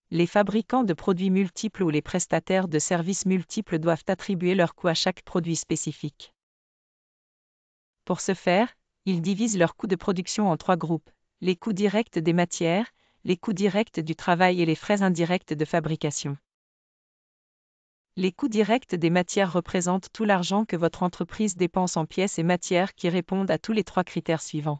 Les fabricants de produits multiples ou les prestataires de services multiples doivent attribuer leur coût à chaque produit spécifique. Pour ce faire, ils divisent leurs coûts de production en 3 groupes: les coûts directs des matières, les coûts directs du travail et les frais indirects de fabrication. Les coûts directs des matières représentent tout l'argent que votre entreprise dépense en pièces et matières qui répondent à tous les 3 critères suivants.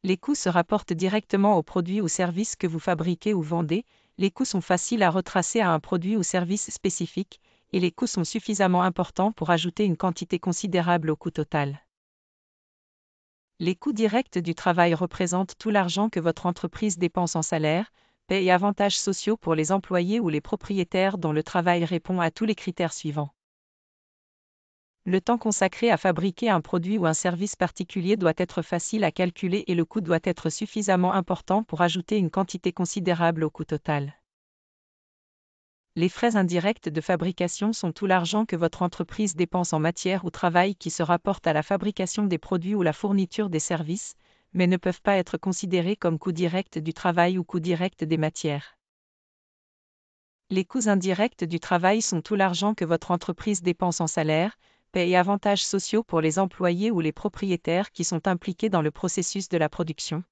Les coûts se rapportent directement aux produits ou services que vous fabriquez ou vendez, les coûts sont faciles à retracer à un produit ou service spécifique, et les coûts sont suffisamment importants pour ajouter une quantité considérable au coût total. Les coûts directs du travail représentent tout l'argent que votre entreprise dépense en salaire, paie et avantages sociaux pour les employés ou les propriétaires dont le travail répond à tous les critères suivants. Le temps consacré à fabriquer un produit ou un service particulier doit être facile à calculer et le coût doit être suffisamment important pour ajouter une quantité considérable au coût total. Les frais indirects de fabrication sont tout l'argent que votre entreprise dépense en matière ou travail qui se rapporte à la fabrication des produits ou la fourniture des services, mais ne peuvent pas être considérés comme coûts directs du travail ou coûts directs des matières. Les coûts indirects du travail sont tout l'argent que votre entreprise dépense en salaire, paie et avantages sociaux pour les employés ou les propriétaires qui sont impliqués dans le processus de la production.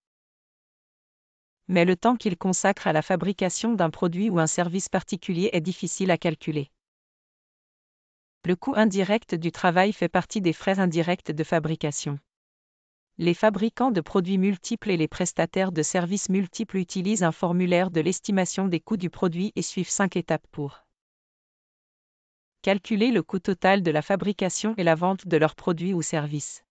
Mais le temps qu'ils consacrent à la fabrication d'un produit ou un service particulier est difficile à calculer. Le coût indirect du travail fait partie des frais indirects de fabrication. Les fabricants de produits multiples et les prestataires de services multiples utilisent un formulaire de l'estimation des coûts du produit et suivent 5 étapes pour calculer le coût total de la fabrication et la vente de leurs produits ou services.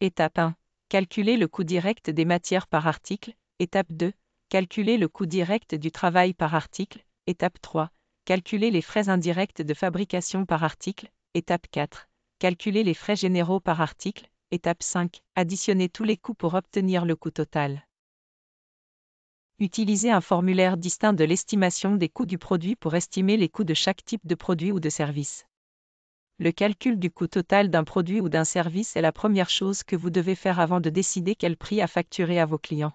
Étape 1. Calculer le coût direct des matières par article. Étape 2. Calculer le coût direct du travail par article. Étape 3. Calculer les frais indirects de fabrication par article. Étape 4. Calculer les frais généraux par article. Étape 5. Additionner tous les coûts pour obtenir le coût total. Utilisez un formulaire distinct de l'estimation des coûts du produit pour estimer les coûts de chaque type de produit ou de service. Le calcul du coût total d'un produit ou d'un service est la première chose que vous devez faire avant de décider quel prix à facturer à vos clients.